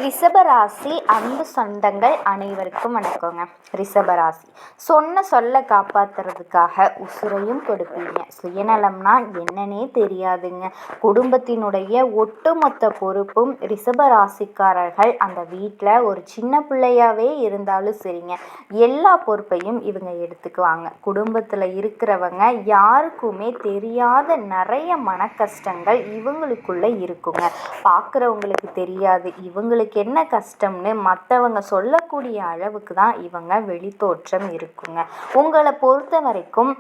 ரிஷபராசி அன்பு சொந்தங்கள் அனைவருக்கும் வணக்கங்க. ரிஷபராசி சொன்ன சொல்ல காப்பாற்றுறதுக்காக உசுரையும் கொடுப்பீங்க. சுயநலம்னா என்னன்னே தெரியாதுங்க. குடும்பத்தினுடைய ஒட்டுமொத்த பொறுப்பும் ரிஷபராசிக்காரர்கள் அந்த வீட்டில் ஒரு சின்ன பிள்ளையாவே இருந்தாலும் சரிங்க, எல்லா பொறுப்பையும் இவங்க எடுத்துக்குவாங்க. குடும்பத்தில் இருக்கிறவங்க யாருக்குமே தெரியாத நிறைய மன கஷ்டங்கள் இவங்களுக்குள்ள இருக்குங்க. பார்க்குறவங்களுக்கு தெரியாது இவங்களுக்கு என்ன கஷ்டம்னு. மற்றவங்க சொல்லக்கூடிய அளவுக்கு தான் இவங்க வெளித்தோற்றம் இருக்குங்க. உங்களை பொறுத்த வரைக்கும்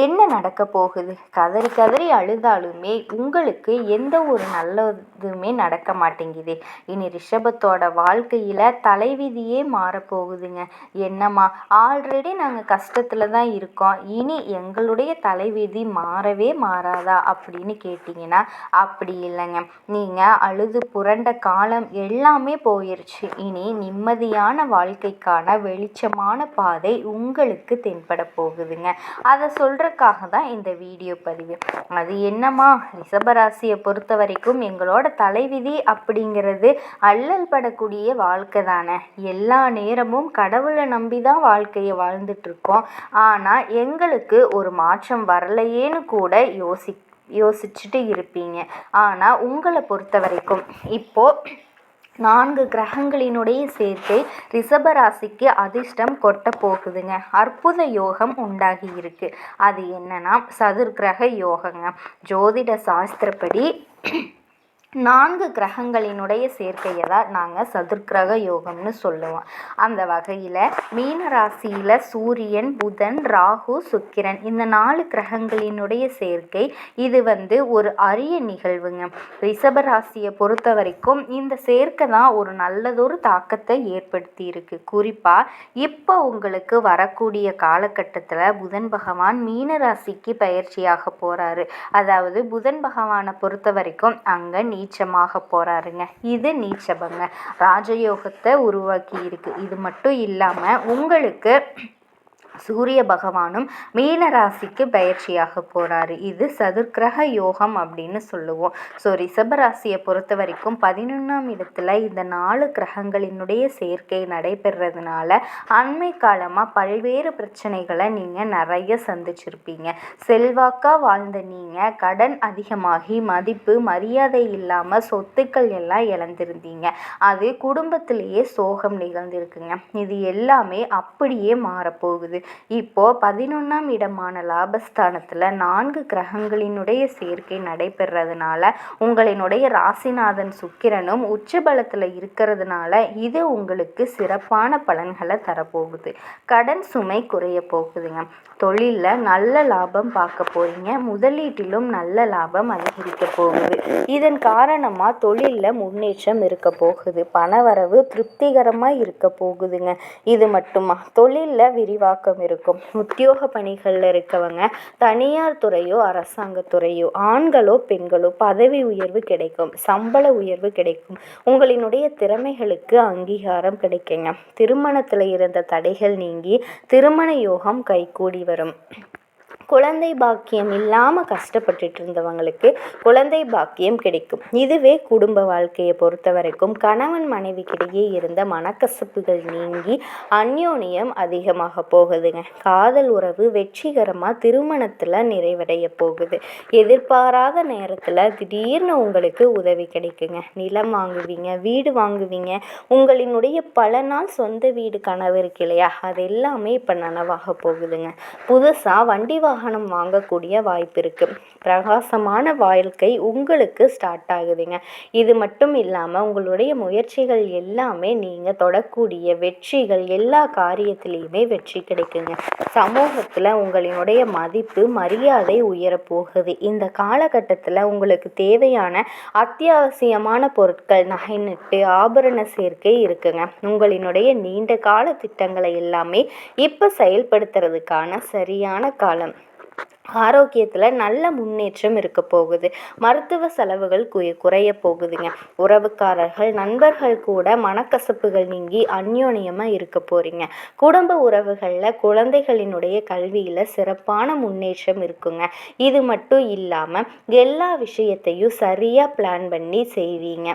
என்ன நடக்க போகுது? கதறி கதறி அழுதாலுமே உங்களுக்கு எந்த ஒரு நல்லதுமே நடக்க மாட்டேங்குது. இனி ரிஷபத்தோட வாழ்க்கையில் தலைவிதியே மாறப்போகுதுங்க. என்னம்மா, ஆல்ரெடி நாங்கள் கஷ்டத்தில் தான் இருக்கோம், இனி எங்களுடைய தலைவிதி மாறவே மாறாதா அப்படின்னு கேட்டிங்கன்னா அப்படி இல்லைங்க. நீங்கள் அழுது புரண்ட காலம் எல்லாமே போயிருச்சு. இனி நிம்மதியான வாழ்க்கைக்கான வெளிச்சமான பாதை உங்களுக்கு தென்பட போகுதுங்க. அதை சொல்றதுக்காக தான் இந்த வீடியோ பதிவு. அது என்னம்மா, ரிஷபராசியை பொறுத்த வரைக்கும் எங்களோட தலைவிதி அப்படிங்கிறது அல்லல் படக்கூடிய வாழ்க்கை தானே. எல்லா நேரமும் கடவுளை நம்பி தான் வாழ்க்கையை வாழ்ந்துட்டு இருக்கோம். ஆனால் எங்களுக்கு ஒரு மாற்றம் வரலையேன்னு கூட யோசிச்சுட்டு இருப்பீங்க. ஆனால் உங்களை பொறுத்த வரைக்கும் இப்போது 4 கிரகங்களினுடைய சேர்க்கை ரிஷபராசிக்கு அதிர்ஷ்டம் கொட்ட போகுதுங்க. அற்புத யோகம் உண்டாகி இருக்கு. அது என்னன்னா சதுர்கிரக யோகங்க. ஜோதிட சாஸ்திரப்படி 4 கிரகங்களினுடைய சேர்க்கையை தான் நாங்கள் சதுர்கிரக யோகம்னு சொல்லுவோம். அந்த வகையில் மீன ராசியில் சூரியன், புதன், ராகு, சுக்கிரன் இந்த 4 கிரகங்களினுடைய சேர்க்கை இது ஒரு அரிய நிகழ்வுங்க. ரிஷபராசியை பொறுத்த வரைக்கும் இந்த சேர்க்கை தான் ஒரு நல்லதொரு தாக்கத்தை ஏற்படுத்தி இருக்கு. குறிப்பாக இப்போ உங்களுக்கு வரக்கூடிய காலகட்டத்தில் புதன் பகவான் மீன ராசிக்கு பயிற்சியாக போகிறாரு. அதாவது புதன் பகவானை பொறுத்த வரைக்கும் அங்கே நீச்சமாக போறாருங்க. இது நீச்சபங்க ராஜயோகத்தை உருவாக்கி இருக்கு. இது மட்டும் இல்லாம உங்களுக்கு சூரிய பகவானும் மீன ராசிக்கு பயிற்சியாக போகிறாரு. இது சதுர்கிரக யோகம் அப்படின்னு சொல்லுவோம். ஸோ ரிஷபராசியை பொறுத்த வரைக்கும் 11ஆம் இடத்துல இந்த 4 கிரகங்களினுடைய சேர்க்கை நடைபெறதுனால அண்மை காலமாக பல்வேறு பிரச்சனைகளை நீங்கள் நிறைய சந்திச்சிருப்பீங்க. செல்வாக்காக வாழ்ந்த நீங்கள் கடன் அதிகமாகி மதிப்பு மரியாதை இல்லாமல் சொத்துக்கள் எல்லாம் இழந்திருந்தீங்க. அது குடும்பத்திலேயே சோகம் நிகழ்ந்திருக்குங்க. இது எல்லாமே அப்படியே மாறப்போகுது. இப்போ 11ஆம் இடமான லாபஸ்தானத்தில் 4 கிரகங்களினுடைய சேர்க்கை நடைபெறதுனால உங்களினுடைய ராசிநாதன் சுக்கிரனும் உச்சபலத்தில் இருக்கிறதுனால இது உங்களுக்கு சிறப்பான பலன்களை தரப்போகுது. கடன் சுமை குறைய போகுதுங்க. தொழிலில் நல்ல லாபம் பார்க்க போறீங்க. முதலீட்டிலும் நல்ல லாபம் அதிகரிக்க போகுது. இதன் காரணமாக தொழிலில் முன்னேற்றம் இருக்க போகுது. பணவரவு திருப்திகரமாக இருக்க போகுதுங்க. இது மட்டுமா, தொழிலில் விரிவாக்கம் இருக்கும். உத்தியோக பணிகளில் இருக்கவங்க தனியார் துறையோ அரசாங்கத்துறையோ ஆண்களோ பெண்களோ பதவி உயர்வு கிடைக்கும், சம்பள உயர்வு கிடைக்கும். உங்களினுடைய திறமைகளுக்கு அங்கீகாரம் கிடைக்குங்க. திருமணத்தில் இருந்த தடைகள் நீங்கி திருமண யோகம் கைகூடி வரும். குழந்தை பாக்கியம் இல்லாமல் கஷ்டப்பட்டுட்டு இருந்தவங்களுக்கு குழந்தை பாக்கியம் கிடைக்கும். இதுவே குடும்ப வாழ்க்கையை பொறுத்த வரைக்கும் கணவன் மனைவிக்கிடையே இருந்த மனக்கசப்புகள் நீங்கி அந்யோன்யம் அதிகமாக போகுதுங்க. காதல் உறவு வெற்றிகரமாக திருமணத்தில் நிறைவடைய போகுது. எதிர்பாராத நேரத்தில் திடீர்னு உங்களுக்கு உதவி கிடைக்குங்க. நிலம் வாங்குவீங்க, வீடு வாங்குவீங்க. உங்களினுடைய பல நாள் சொந்த வீடு கனவு இருக்கு இல்லையா, அது எல்லாமே இப்போ நனவாக போகுதுங்க. புதுசாக வண்டி வாகனம் வாங்கக்கூடிய வாய்ப்பு இருக்கு. பிரகாசமான வாழ்க்கை உங்களுக்கு ஸ்டார்ட் ஆகுதுங்க. இது மட்டும் இல்லாமல் உங்களுடைய முயற்சிகள் எல்லாமே நீங்கள் தொடக்கூடிய வெற்றிகள் எல்லா காரியத்திலையுமே வெற்றி கிடைக்குங்க. சமூகத்தில் உங்களினுடைய மதிப்பு மரியாதை உயரப்போகுது. இந்த காலகட்டத்தில் உங்களுக்கு தேவையான அத்தியாவசியமான பொருட்கள் நகை நட்டு ஆபரண சேர்க்கை இருக்குங்க. உங்களினுடைய நீண்ட கால திட்டங்களை எல்லாமே இப்போ செயல்படுத்துறதுக்கான சரியான காலம். ஆரோக்கியத்தில் நல்ல முன்னேற்றம் இருக்க போகுது. மருத்துவ செலவுகள் குறைய போகுதுங்க. உறவுக்காரர்கள் நண்பர்கள் கூட மனக்கசப்புகள் நீங்கி அந்யோன்யமாக இருக்க போகிறீங்க. குடும்ப உறவுகளில் குழந்தைகளினுடைய கல்வியில் சிறப்பான முன்னேற்றம் இருக்குங்க. இது மட்டும் இல்லாமல் எல்லா விஷயத்தையும் சரியாக பிளான் பண்ணி செய்வீங்க.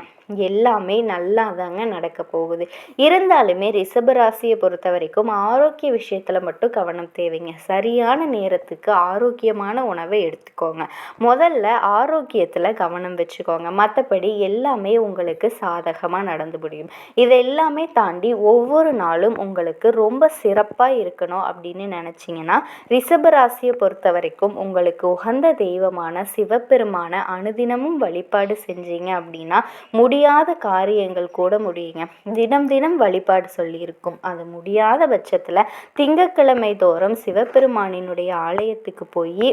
எல்லாமே நல்லா தாங்க நடக்க போகுது. இருந்தாலுமே ரிஷபராசியை பொறுத்த வரைக்கும் ஆரோக்கிய விஷயத்தில் மட்டும் கவனம் தேவைங்க. சரியான நேரத்துக்கு ஆரோக்கியமான உணவை எடுத்துக்கோங்க. முதல்ல ஆரோக்கியத்தில் கவனம் வச்சுக்கோங்க. மற்றபடி எல்லாமே உங்களுக்கு சாதகமாக நடந்து முடியும். இதை எல்லாமே தாண்டி ஒவ்வொரு நாளும் உங்களுக்கு ரொம்ப சிறப்பாக இருக்கணும் அப்படின்னு நினச்சிங்கன்னா ரிஷபராசியை பொறுத்த வரைக்கும் உங்களுக்கு உகந்த தெய்வமான சிவபெருமான அனுதினமும் வழிபாடு செஞ்சீங்க அப்படின்னா முடியாத காரியங்கள் கூட முடியுங்க. தினம் தினம் வழிபாடு சொல்லியிருக்கும். அது முடியாத பட்சத்தில் திங்கட்கிழமை தோறும் சிவபெருமானினுடைய ஆலயத்துக்கு போய்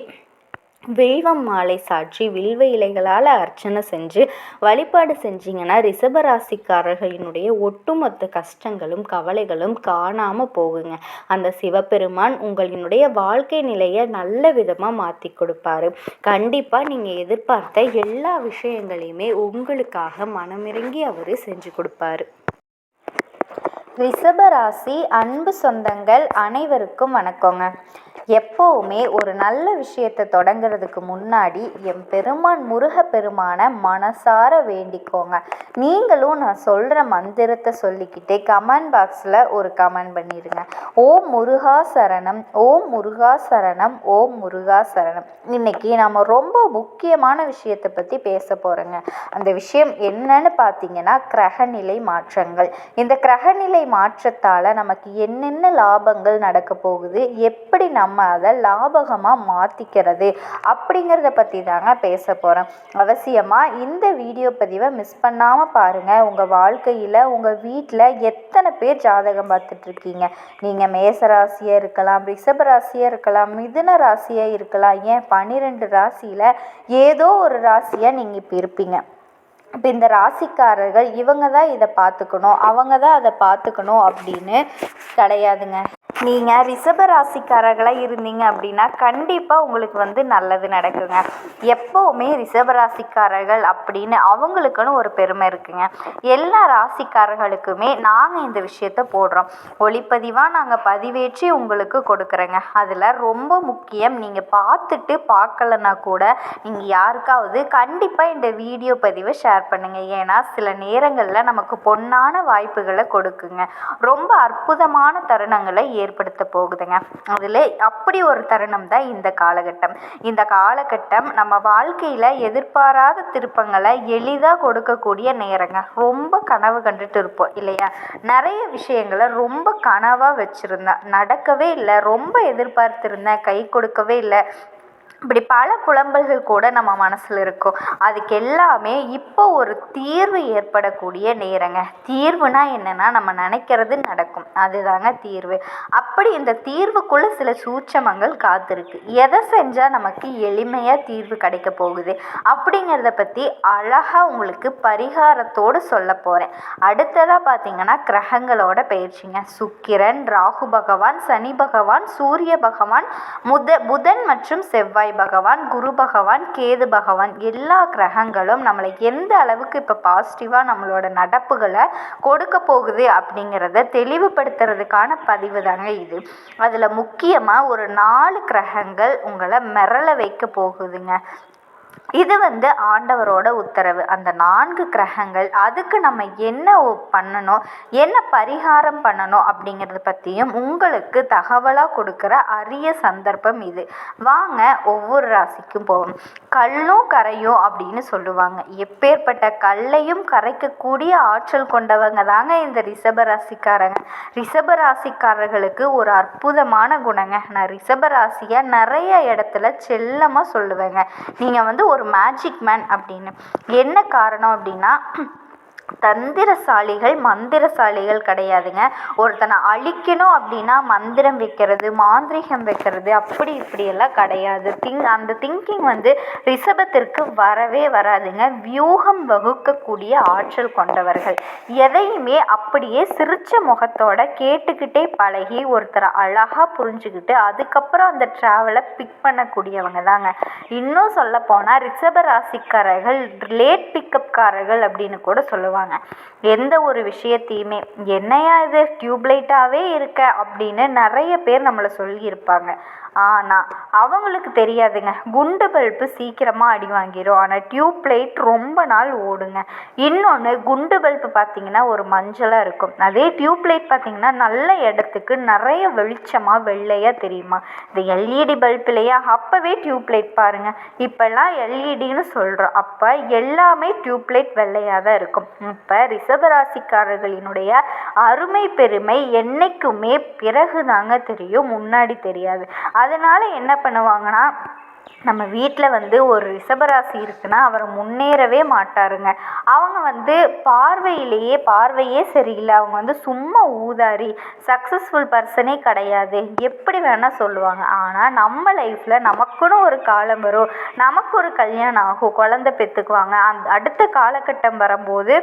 வில்வம் மாலை சாற்றி வில்வ இலைகளால் அர்ச்சனை செஞ்சு வழிபாடு செஞ்சிங்கன்னா ரிஷபராசிக்காரர்களினுடைய ஒட்டுமொத்த கஷ்டங்களும் கவலைகளும் காணாமல் போகுங்க. அந்த சிவபெருமான் உங்களினுடைய வாழ்க்கை நிலையை நல்ல விதமாக மாற்றி கொடுப்பாரு. கண்டிப்பாக நீங்கள் எதிர்பார்த்த எல்லா விஷயங்களையுமே உங்களுக்காக மனமிறங்கி அவர் செஞ்சு கொடுப்பாரு. ரிஷபராசி அன்பு சொந்தங்கள் அனைவருக்கும் வணக்கங்க. எப்போவுமே ஒரு நல்ல விஷயத்தை தொடங்கிறதுக்கு முன்னாடி என் பெருமான் முருகப்பெருமான மனசார வேண்டிக்கோங்க. நீங்களும் நான் சொல்கிற மந்திரத்தை சொல்லிக்கிட்டே கமெண்ட் பாக்ஸில் ஒரு கமெண்ட் பண்ணிடுங்க. ஓம் முருகா சரணம், ஓம் முருகா சரணம், ஓம் முருகா சரணம். இன்னைக்கு நம்ம ரொம்ப முக்கியமான விஷயத்தை பற்றி பேச போகிறோங்க. அந்த விஷயம் என்னன்னு பார்த்தீங்கன்னா கிரகநிலை மாற்றங்கள். இந்த கிரகநிலை மாற்றத்தால் நமக்கு என்னென்ன லாபங்கள் நடக்க போகுது, எப்படி நம்ம அதை லாபகமாக மாற்றிக்கிறது அப்படிங்கிறத பற்றி தாங்க பேச போகிறேன். அவசியமாக இந்த வீடியோ பதிவை மிஸ் பண்ணாமல் பாருங்கள். உங்கள் வாழ்க்கையில் உங்கள் வீட்டில் எத்தனை பேர் ஜாதகம் பார்த்துட்ருக்கீங்க? நீங்கள் மேசராசியாக இருக்கலாம், ரிஷபராசியாக இருக்கலாம், மிதுன ராசியாக இருக்கலாம், ஏன் 12 ராசியில் ஏதோ ஒரு ராசியாக நீங்கள் இப்போ இருப்பீங்க. இப்போ இந்த ராசிக்காரர்கள் இவங்க தான் இதை பார்த்துக்கணும், அவங்க தான் அதை பார்த்துக்கணும் அப்படின்னு கிடையாதுங்க. நீங்கள் ரிஷபராசிக்காரர்களாக இருந்தீங்க அப்படின்னா கண்டிப்பாக உங்களுக்கு நல்லது நடக்குங்க. எப்போவுமே ரிஷபராசிக்காரர்கள் அப்படின்னு அவங்களுக்குன்னு ஒரு பெருமை இருக்குங்க. எல்லா ராசிக்காரர்களுக்குமே நாங்கள் இந்த விஷயத்த போடுறோம், ஒளிப்பதிவாக நாங்கள் பதிவேற்றி உங்களுக்கு கொடுக்குறோங்க. அதில் ரொம்ப முக்கியம், நீங்கள் பார்த்துட்டு பார்க்கலன்னா கூட நீங்கள் யாருக்காவது கண்டிப்பாக இந்த வீடியோ பதிவை ஷேர் பண்ணுங்கள். ஏன்னா சில நேரங்களில் நமக்கு பொன்னான வாய்ப்புகளை கொடுக்குங்க. ரொம்ப அற்புதமான தருணங்களை ஏற்படுத்த போகுதுங்க. அதில் அப்படி ஒரு தருணம் தான் இந்த காலகட்டம். இந்த காலகட்டம் நம்ம வாழ்க்கையில் எதிர்பாராத திருப்பங்களை எளிதாக கொடுக்கக்கூடிய நேரங்க. ரொம்ப கனவு கண்டுட்டு இருப்போம் இல்லையா? நிறைய விஷயங்களை ரொம்ப கனவாக வச்சுருந்தேன், நடக்கவே இல்லை, ரொம்ப எதிர்பார்த்துருந்தேன், கை கொடுக்கவே இல்லை, இப்படி பல புலம்பல்கள் கூட நம்ம மனசில் இருக்கும். அதுக்கு எல்லாமே இப்போ ஒரு தீர்வு ஏற்படக்கூடிய நேரங்க. தீர்வுனா என்னென்னா நம்ம நினைக்கிறது நடக்கும், அதுதாங்க தீர்வு. அப்படி இந்த தீர்வுக்குள்ளே சில சூட்சமங்கள் காத்திருக்கு. எதை செஞ்சால் நமக்கு எளிமையாக தீர்வு கிடைக்க போகுது அப்படிங்கிறத பற்றி அழகாக உங்களுக்கு பரிகாரத்தோடு சொல்ல போகிறேன். அடுத்ததாக பார்த்தீங்கன்னா கிரகங்களோட பயிற்சிங்க. சுக்கிரன், ராகு பகவான், சனி பகவான், சூரிய பகவான், புதன் மற்றும் செவ்வாய் பகவான், குரு பகவான், கேது பகவான், எல்லா கிரகங்களும் நம்மளை எந்த அளவுக்கு இப்போ பாசிட்டிவாக நம்மளோட நடப்புகளை கொடுக்க போகுது அப்படிங்கிறத தெளிவுபடுத்துறதுக்கான பதிவு தாங்க இது. அதில் முக்கியமாக ஒரு 4 கிரகங்கள் உங்களை மிரள வைக்க போகுதுங்க. இது ஆண்டவரோட உத்தரவு. அந்த 4 கிரகங்கள் அதுக்கு நம்ம என்ன பண்ணணும், என்ன பரிகாரம் பண்ணணும் அப்படிங்கிறத பற்றியும் உங்களுக்கு தகவலாக கொடுக்குற அரிய சந்தர்ப்பம் இது. வாங்க ஒவ்வொரு ராசிக்கும் போவோம். கல்லும் கரையும் அப்படின்னு சொல்லுவாங்க. எப்பேற்பட்ட கல்லையும் கரைக்கக்கூடிய ஆற்றல் கொண்டவங்க தாங்க இந்த ரிஷபராசிக்காரங்க. ரிஷபராசிக்காரர்களுக்கு ஒரு அற்புதமான குணங்க. நான் ரிஷபராசியை நிறைய இடத்துல செல்லமாக சொல்லுவேங்க. நீங்கள் ஒரு மேஜிக் மேன் அப்படின்னு. என்ன காரணம் அப்படின்னா தந்திரசாலிகள் மந்திரசாலிகள் கிடையாதுங்க. ஒருத்தனை அழிக்கணும் அப்படின்னா மந்திரம் வைக்கிறது, மாந்திரிகம் வைக்கிறது, அப்படி இப்படியெல்லாம் கிடையாது. அந்த திங்கிங் ரிஷபத்திற்கு வரவே வராதுங்க. வியூகம் வகுக்கக்கூடிய ஆற்றல் கொண்டவர்கள். எதையுமே அப்படியே சிரிச்ச முகத்தோட கேட்டுக்கிட்டே பழகி ஒருத்தரை அழகாக புரிஞ்சுக்கிட்டு அதுக்கப்புறம் அந்த ட்ராவலை பிக் பண்ணக்கூடியவங்க தாங்க. இன்னும் சொல்ல போனால் ரிஷப ராசிக்காரர்கள் லேட் பிக்கப்காரர்கள் அப்படின்னு கூட சொல்லுவாங்க. பண்ணுவாங்க. எந்த ஒரு விஷயத்தையுமே என்னையா இது டியூப்லைட்டாகவே இருக்க அப்படின்னு நிறைய பேர் நம்மளை சொல்லியிருப்பாங்க. ஆனால் அவங்களுக்கு தெரியாதுங்க, குண்டு பல்பு சீக்கிரமாக அடி வாங்கிடும், ஆனால் டியூப்லைட் ரொம்ப நாள் ஓடுங்க. இன்னொன்று, குண்டு பல்பு பார்த்திங்கன்னா ஒரு மஞ்சளாக இருக்கும், அதே டியூப்லைட் பார்த்திங்கன்னா நல்ல இடத்துக்கு நிறைய வெளிச்சமாக வெள்ளையாக தெரியுமா. இந்த எல்இடி பல்ப் இல்லையா, அப்போவே டியூப்லைட் பாருங்கள், இப்போல்லாம் எல்இடின்னு சொல்கிறோம், அப்போ எல்லாமே டியூப்லைட் வெள்ளையாக தான் இருக்கும். இப்போ ரிஷபராசிக்காரர்களினுடைய அருமை பெருமை என்னைக்குமே பிறகு தாங்க தெரியும், முன்னாடி தெரியாது. அதனால் என்ன பண்ணுவாங்கன்னா, நம்ம வீட்டில் ஒரு ரிஷபராசி இருக்குன்னா அவர் முன்னேறவே மாட்டாருங்க. அவங்க பார்வையே சரியில்லை, அவங்க சும்மா ஊதாரி, சக்ஸஸ்ஃபுல் பர்சனே கிடையாது, எப்படி வேணால் சொல்லுவாங்க. ஆனால் நம்ம லைஃப்பில் நமக்குன்னு ஒரு காலம் வரும், நமக்கு ஒரு கல்யாணம் ஆகும், குழந்தை பெற்றுக்குவாங்க. அடுத்த காலகட்டம் வரும்போது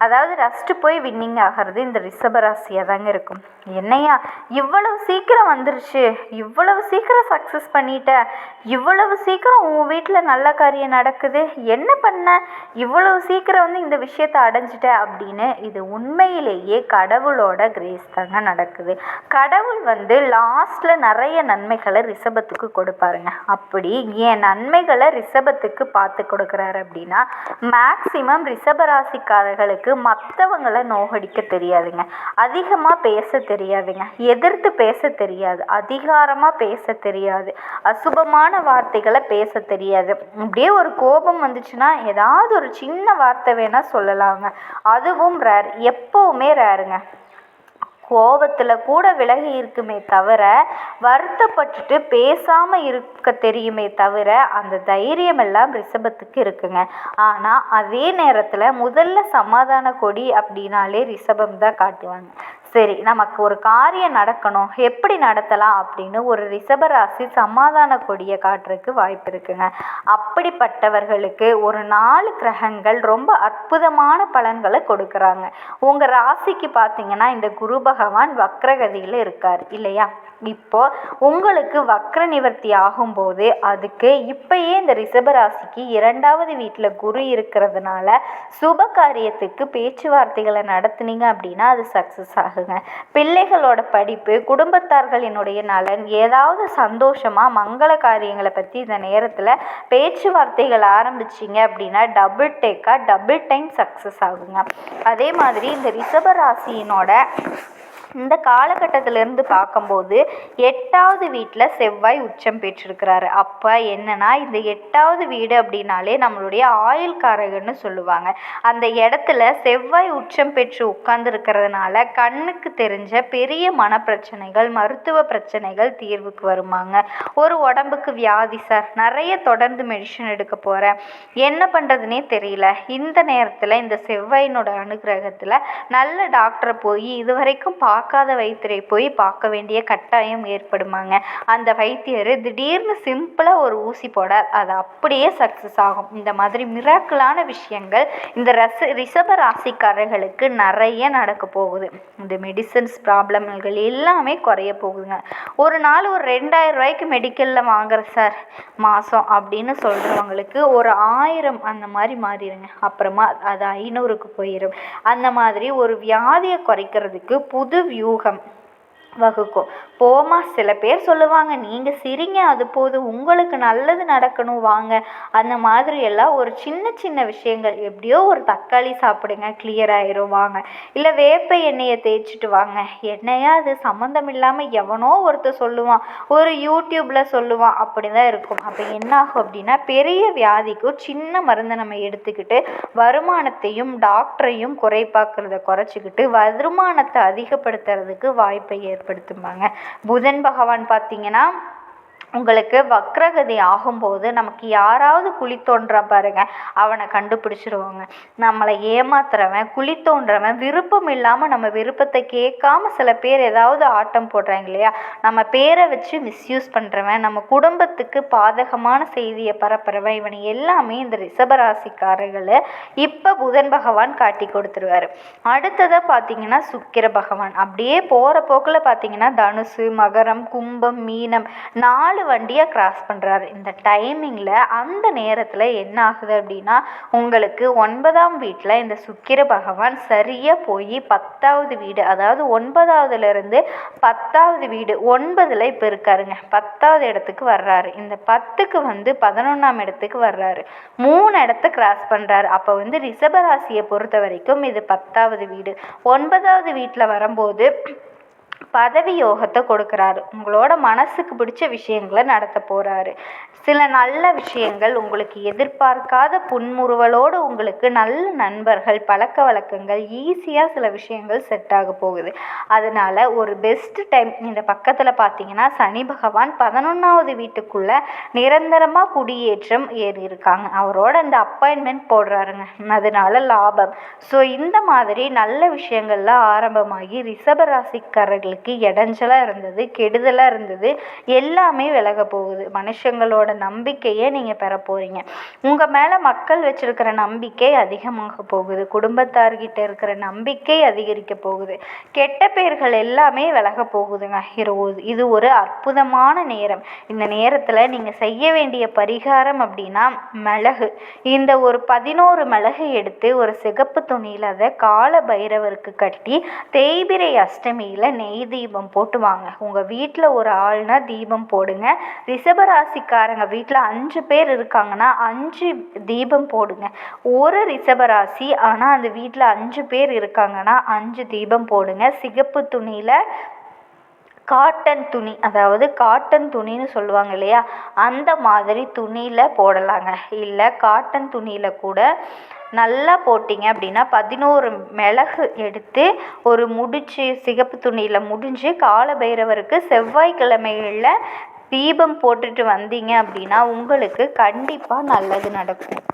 அதாவது ரஸ்ட்டு போய் வின்னிங் ஆகிறது இந்த ரிஷபராசியாக தாங்க இருக்கும். என்னையா இவ்வளவு சீக்கிரம் வந்துருச்சு, இவ்வளவு சீக்கிரம் சக்ஸஸ் பண்ணிட்ட, இவ்வளவு சீக்கிரம் உன் வீட்டில் நல்ல காரியம் நடக்குது, என்ன பண்ண, இவ்வளவு சீக்கிரம் இந்த விஷயத்தை அடைஞ்சிட்ட அப்படின்னு. இது உண்மையிலேயே கடவுளோட கிரேஸ் தாங்க நடக்குது. கடவுள் லாஸ்ட்டில் நிறைய நன்மைகளை ரிஷபத்துக்கு கொடுப்பாருங்க. அப்படி ஏன் நன்மைகளை ரிஷபத்துக்கு பார்த்து கொடுக்குறாரு அப்படின்னா, மேக்சிமம் ரிஷபராசிக்காரர்களுக்கு மற்றவங்களை நோகடிக்க தெரியாதுங்க, அதிகமாக பேச தெரியாதுங்க, எதிர்த்து பேச தெரியாது, அதிகாரமாக பேச தெரியாது, அசுபமான வார்த்தைகளை பேச தெரியாது. அப்படியே ஒரு கோபம் வந்துச்சுன்னா ஏதாவது ஒரு சின்ன வார்த்தை வேணால் சொல்லலாங்க, அதுவும் ரேர், எப்போவுமே ரேருங்க. கோபத்தில் கூட விலகி இருக்குமே தவிர, வருத்தப்பட்டுட்டு பேசாமல் இருக்க தெரியுமே தவிர, அந்த தைரியம் எல்லாம் ரிஷபத்துக்கு இருக்குங்க. ஆனால் அதே நேரத்தில் முதல்ல சமாதான கொடி அப்படின்னாலே ரிஷபம் தான் காட்டுவாங்க. சரி, நமக்கு ஒரு காரியம் நடக்கணும், எப்படி நடத்தலாம் அப்படின்னு ஒரு ரிஷபராசி சமாதான கொடியை காட்டுறதுக்கு வாய்ப்பு இருக்குங்க. அப்படிப்பட்டவர்களுக்கு ஒரு 4 கிரகங்கள் ரொம்ப அற்புதமான பலன்களை கொடுக்குறாங்க. உங்கள் ராசிக்கு பார்த்தீங்கன்னா இந்த குரு பகவான் வக்ரகதியில் இருக்கார் இல்லையா. இப்போ உங்களுக்கு வக்ர நிவர்த்தி ஆகும்போது அதுக்கு இப்பயே இந்த ரிஷபராசிக்கு 2வது வீட்டில் குரு இருக்கிறதுனால சுப காரியத்துக்கு பேச்சுவார்த்தைகளை நடத்துனீங்க அப்படின்னா அது சக்ஸஸ் ஆகுங்க. பிள்ளைகளோட படிப்பு, குடும்பத்தார்களினுடைய நலன், ஏதாவது சந்தோஷமாக மங்கள காரியங்களை பற்றி இந்த நேரத்தில் பேச்சுவார்த்தைகள் ஆரம்பிச்சிங்க அப்படின்னா டபுள் டைம் சக்ஸஸ் ஆகுங்க. அதே மாதிரி இந்த ரிஷபராசியினோட இந்த காலகட்டத்திலேருந்து பார்க்கும்போது 8வது வீட்டில் செவ்வாய் உச்சம் பெற்றிருக்கிறாரு. அப்போ என்னன்னா, இந்த 8வது வீடு அப்படின்னாலே நம்மளுடைய ஆயுள்காரகன்னு சொல்லுவாங்க. அந்த இடத்துல செவ்வாய் உச்சம் பெற்று உட்கார்ந்துருக்கிறதுனால கண்ணுக்கு தெரிஞ்ச பெரிய மனப்பிரச்சனைகள், மருத்துவ பிரச்சனைகள் தீர்வுக்கு வருமாங்க. ஒரு உடம்புக்கு வியாதி, சார் நிறைய தொடர்ந்து மெடிசன் எடுக்க போகிறேன், என்ன பண்ணுறதுனே தெரியல, இந்த நேரத்தில் இந்த செவ்வாயினோட அனுகிரகத்தில் நல்ல டாக்டரை போய் இதுவரைக்கும் பார்க்காத வைத்தியரை போய் பார்க்க வேண்டிய கட்டாயம் ஏற்படுமாங்க. அந்த வைத்தியர் திடீர்னு சிம்பிளாக ஒரு ஊசி போட அது அப்படியே சக்ஸஸ் ஆகும். இந்த மாதிரி மிராக்கிளான விஷயங்கள் இந்த ரிஷப ராசிக்காரர்களுக்கு நிறைய நடக்க போகுது. இந்த மெடிசன்ஸ் ப்ராப்ளம்கள் எல்லாமே குறைய போகுதுங்க. ஒரு நாள் ஒரு 2000 ரூபாய்க்கு மெடிக்கலில் வாங்குற சார் மாதம் அப்படின்னு சொல்கிறவங்களுக்கு ஒரு 1000 அந்த மாதிரி மாறிடுங்க. அப்புறமா அது 500க்கு போயிடும். அந்த மாதிரி ஒரு வியாதியை குறைக்கிறதுக்கு புது வியூகம் வகுக்கும். போமா, சில பேர் சொல்லுவாங்க, நீங்கள் சிரிங்க அது போதும், உங்களுக்கு நல்லது நடக்கணும் வாங்க, அந்த மாதிரி எல்லாம் ஒரு சின்ன சின்ன விஷயங்கள், எப்படியோ ஒரு தக்காளி சாப்பிடுங்க கிளியர் ஆயிரும் வாங்க, இல்லை வேப்ப எண்ணெயை தேய்ச்சிட்டு வாங்க, என்னையா அது சம்மந்தம் இல்லாமல் எவனோ ஒருத்தர் சொல்லுவான், ஒரு யூடியூப்பில் சொல்லுவான், அப்படி தான் இருக்கும். அப்போ என்ன ஆகும் அப்படின்னா, பெரிய வியாதிக்கும் சின்ன மருந்தை நம்ம எடுத்துக்கிட்டு வருமானத்தையும் டாக்டரையும் குறைப்பாக்குறத குறைச்சிக்கிட்டு வருமானத்தை அதிகப்படுத்துறதுக்கு வாய்ப்பை ஏற்படுத்துமாங்க. புதன் பகவான் பார்த்தீங்கன்னா உங்களுக்கு வக்ரகதி ஆகும்போது நமக்கு யாராவது குழி தோன்ற பாருங்க, அவனை கண்டுபிடிச்சிருவாங்க. நம்மளை ஏமாத்துறவன், குழி தோன்றவன், விருப்பம் இல்லாமல் நம்ம விருப்பத்தை கேட்காம சில பேர் ஏதாவது ஆட்டம் போடுறாங்க இல்லையா, நம்ம பேரை வச்சு மிஸ்யூஸ் பண்ணுறவன், நம்ம குடும்பத்துக்கு பாதகமான செய்தியை பரப்புறவன், இவனை எல்லாமே இந்த ரிஷபராசிக்காரர்கள் இப்போ புதன் பகவான் காட்டி கொடுத்துருவார். அடுத்ததாக பார்த்தீங்கன்னா சுக்கிர பகவான் அப்படியே போகிற போக்கில் பார்த்தீங்கன்னா தனுசு, மகரம், கும்பம், மீனம் 4 4 வண்டியை கிராஸ் பண்ணுறாரு. இந்த டைமிங்கில் அந்த நேரத்தில் என்ன ஆகுது அப்படின்னா, உங்களுக்கு 9ஆம் வீட்டில் இந்த சுக்கிர பகவான் சரியாக போய் 10வது வீடு, அதாவது 9வதுலேருந்து 10வது வீடு 9ல் இப்போ இருக்காருங்க. 10வது இடத்துக்கு வர்றாரு. இந்த 10க்கு 11ஆம் இடத்துக்கு வர்றாரு. 3 இடத்த கிராஸ் பண்ணுறாரு. அப்போ ரிஷபராசியை பொறுத்த வரைக்கும் இது 10வது வீடு. 9வது வீட்டில் வரும்போது பதவி யோகத்தை கொடுக்குறாரு. உங்களோட மனசுக்கு பிடிச்ச விஷயங்களை நடத்த போகிறாரு. சில நல்ல விஷயங்கள், உங்களுக்கு எதிர்பார்க்காத புன்முறுவலோடு உங்களுக்கு நல்ல நண்பர்கள், பழக்க வழக்கங்கள், ஈஸியாக சில விஷயங்கள் செட் ஆக போகுது. அதனால் ஒரு பெஸ்ட் டைம். இந்த பக்கத்தில் பார்த்தீங்கன்னா சனி பகவான் 11வது வீட்டுக்குள்ளே நிரந்தரமாக குடியேற்றம் ஏறி இருக்காங்க. அவரோட இந்த அப்பாயின்மெண்ட் போடுறாருங்க. அதனால லாபம். ஸோ இந்த மாதிரி நல்ல விஷயங்கள்லாம் ஆரம்பமாகி ரிஷபராசிக்காரர்களுக்கு இடைஞ்சலாக இருந்தது, கெடுதலாக இருந்தது, எல்லாமே விலக போகுது. மனுஷங்களோட நம்பிக்கையை நீங்கள் பெற போகிறீங்க. உங்கள் மேலே மக்கள் வச்சிருக்கிற நம்பிக்கை அதிகமாக போகுது. குடும்பத்தார்கிட்ட இருக்கிற நம்பிக்கை அதிகரிக்க போகுது. கெட்ட பேர்கள் எல்லாமே விலக போகுதுங்க. இது ஒரு அற்புதமான நேரம். இந்த நேரத்தில் நீங்கள் செய்ய வேண்டிய பரிகாரம் அப்படின்னா மிளகு. இந்த ஒரு 11 மிளகு எடுத்து ஒரு சிகப்பு துணியில் அதை கால பைரவருக்கு கட்டி தேய்பிரை அஷ்டமியில் நெய் தீபம் போட்டு வாங்க. உங்கள் வீட்டில் ஒரு ஆள்னா தீபம் போடுங்க. ரிஷபராசிக்காரங்க வீட்டில் 5 பேர் இருக்காங்கன்னா 5 தீபம் போடுங்க. ஒரு ரிஷபராசி ஆனால் அந்த வீட்டில் 5 பேர் இருக்காங்கன்னா 5 தீபம் போடுங்க. சிகப்பு துணியில் காட்டன் துணி, அதாவது காட்டன் துணின்னு சொல்லுவாங்க இல்லையா, அந்த மாதிரி துணியில் போடலாங்க. இல்லை காட்டன் துணியில் கூட நல்லா போட்டிங்க அப்படின்னா 11 மிளகு எடுத்து ஒரு முடிச்சு சிகப்பு துணியில் முடிஞ்சு கால பைரவருக்கு செவ்வாய்க்கிழமைகளில் தீபம் போட்டுட்டு வந்தீங்க அப்படின்னா உங்களுக்கு கண்டிப்பாக நல்லது நடக்கும்.